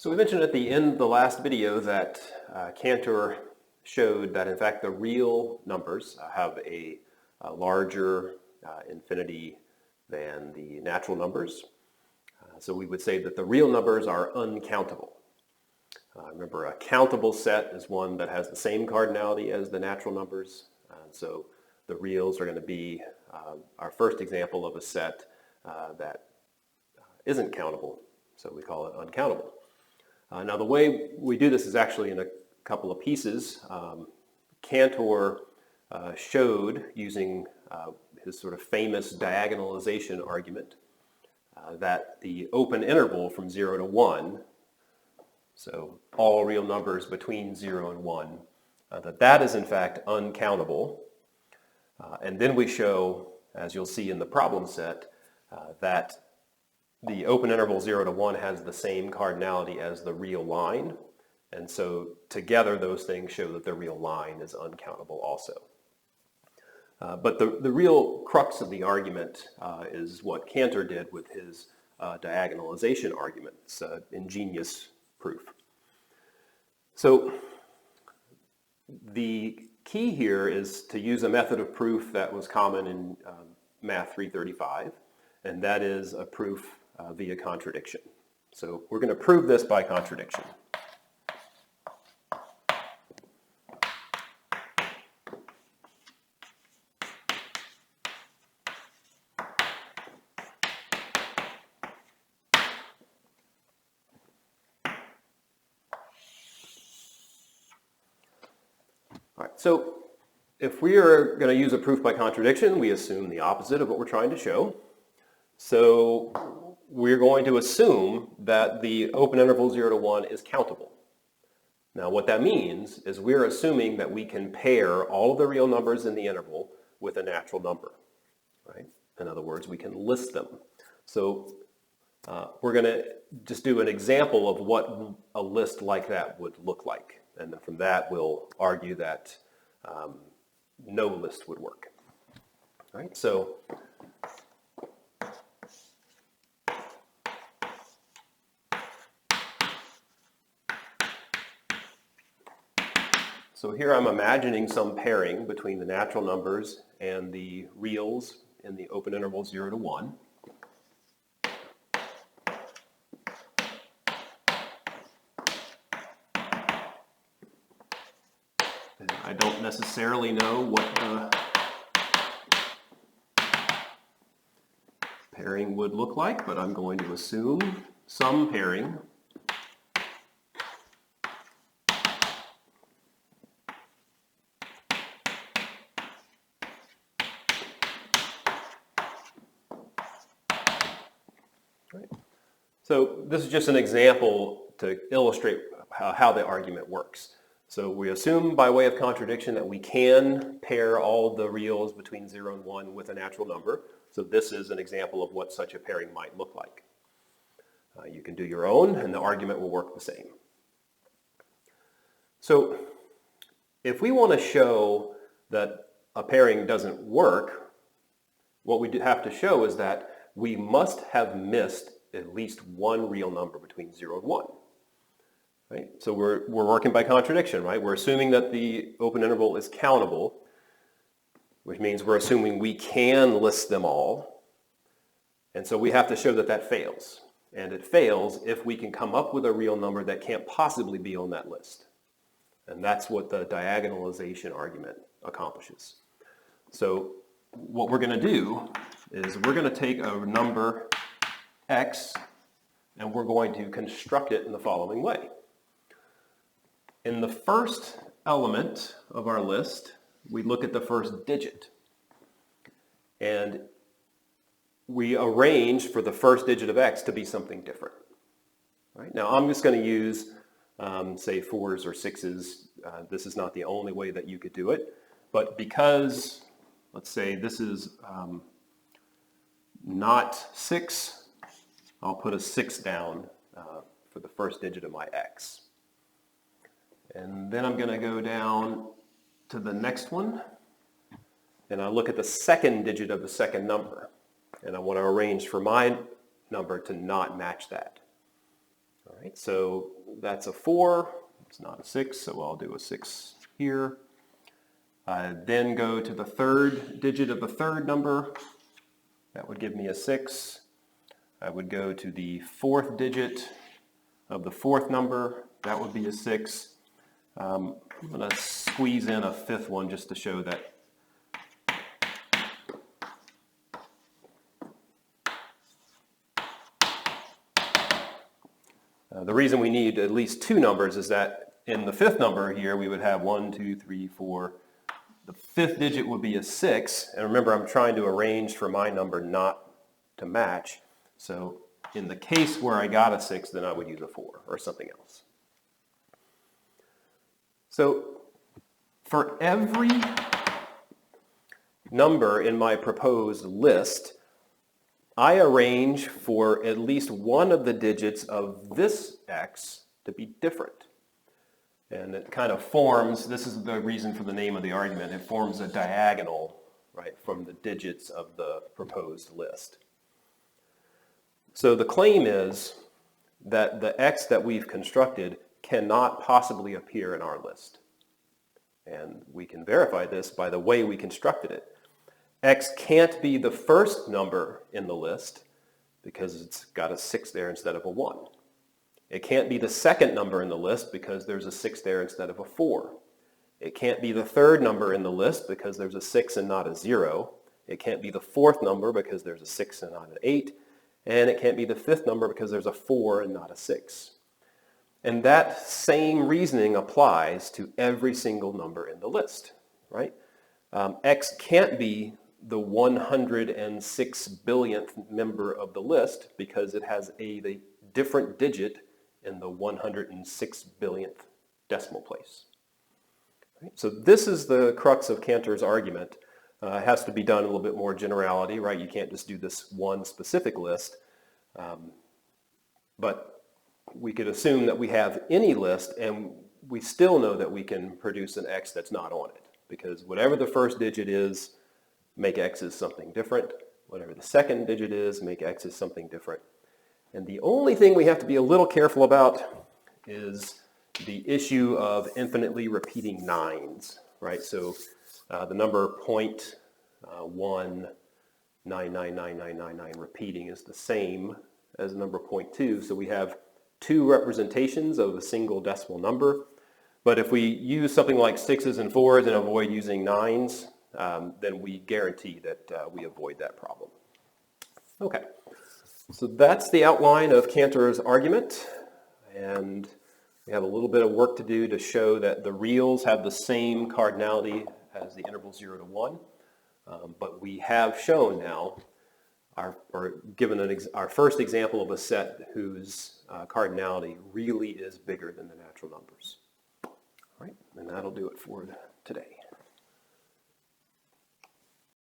So we mentioned at the end of the last video that Cantor showed that in fact the real numbers have a larger infinity than the natural numbers. So we would say that the real numbers are uncountable. Remember, a countable set is one that has the same cardinality as the natural numbers. So the reals are going to be our first example of a set that isn't countable. So we call it uncountable. Now the way we do this is actually in a couple of pieces. Cantor showed, using his sort of famous diagonalization argument, that the open interval from 0 to 1, so all real numbers between 0 and 1, that is in fact uncountable. And then we show, as you'll see in the problem set, that the open interval 0 to 1 has the same cardinality as the real line. And so together those things show that the real line is uncountable also. But the real crux of the argument is what Cantor did with his diagonalization argument. It's an ingenious proof. So the key here is to use a method of proof that was common in Math 335, and that is a proof via contradiction. So we're going to prove this by contradiction. All right, so if we are going to use a proof by contradiction, we assume the opposite of what we're trying to show. So we're going to assume that the open interval 0 to 1 is countable. Now what that means is we're assuming that we can pair all of the real numbers in the interval with a natural number, right? In other words, we can list them. So we're going to just do an example of what a list like that would look like. And then from that, we'll argue that no list would work. All right? So here I'm imagining some pairing between the natural numbers and the reals in the open interval 0 to 1. And I don't necessarily know what the pairing would look like, but I'm going to assume some pairing. So this is just an example to illustrate how the argument works. So we assume by way of contradiction that we can pair all of the reals between 0 and 1 with a natural number. So this is an example of what such a pairing might look like. You can do your own and the argument will work the same. So if we want to show that a pairing doesn't work, what we have to show is that we must have missed at least one real number between 0 and 1. Right? So we're working by contradiction, right? We're assuming that the open interval is countable, which means we're assuming we can list them all. And so we have to show that that fails. And it fails if we can come up with a real number that can't possibly be on that list. And that's what the diagonalization argument accomplishes. So what we're going to do is we're going to take a number x, and we're going to construct it in the following way. In the first element of our list, we look at the first digit. And we arrange for the first digit of x to be something different. Right? Now I'm just going to use, say, 4s or 6s. This is not the only way that you could do it. But because, let's say, this is not 6, I'll put a 6 down for the first digit of my x. And then I'm going to go down to the next one, and I look at the second digit of the second number. And I want to arrange for my number to not match that. All right, so that's a 4. It's not a 6, so I'll do a 6 here. Then go to the third digit of the third number. That would give me a 6. I would go to the fourth digit of the fourth number. That would be a 6. I'm going to squeeze in a fifth one just to show that. The reason we need at least 2 numbers is that in the fifth number here we would have 1, 2, 3, 4. The fifth digit would be a 6. And remember, I'm trying to arrange for my number not to match. So in the case where I got a 6, then I would use a 4 or something else. So for every number in my proposed list, I arrange for at least one of the digits of this x to be different. And it kind of forms, this is the reason for the name of the argument, it forms a diagonal, right, from the digits of the proposed list. So the claim is that the x that we've constructed cannot possibly appear in our list. And we can verify this by the way we constructed it. X can't be the first number in the list because it's got a 6 there instead of a 1. It can't be the second number in the list because there's a 6 there instead of a 4. It can't be the third number in the list because there's a 6 and not a 0. It can't be the fourth number because there's a 6 and not an 8. And it can't be the fifth number because there's a 4 and not a 6. And that same reasoning applies to every single number in the list, right? X can't be the 106 billionth member of the list because it has a different digit in the 106 billionth decimal place. Right? So this is the crux of Cantor's argument. It has to be done a little bit more generality, right? You can't just do this one specific list. But we could assume that we have any list and we still know that we can produce an x that's not on it. Because whatever the first digit is, make x as something different. Whatever the second digit is, make x as something different. And the only thing we have to be a little careful about is the issue of infinitely repeating 9s, right? So the number 0.1999999 repeating is the same as the number 0.2. So we have 2 representations of a single decimal number. But if we use something like 6s and 4s and avoid using 9s, then we guarantee that we avoid that problem. Okay, so that's the outline of Cantor's argument. And we have a little bit of work to do to show that the reals have the same cardinality as the interval 0 to 1. But we have shown now, our first example of a set whose cardinality really is bigger than the natural numbers. All right, and that'll do it for today.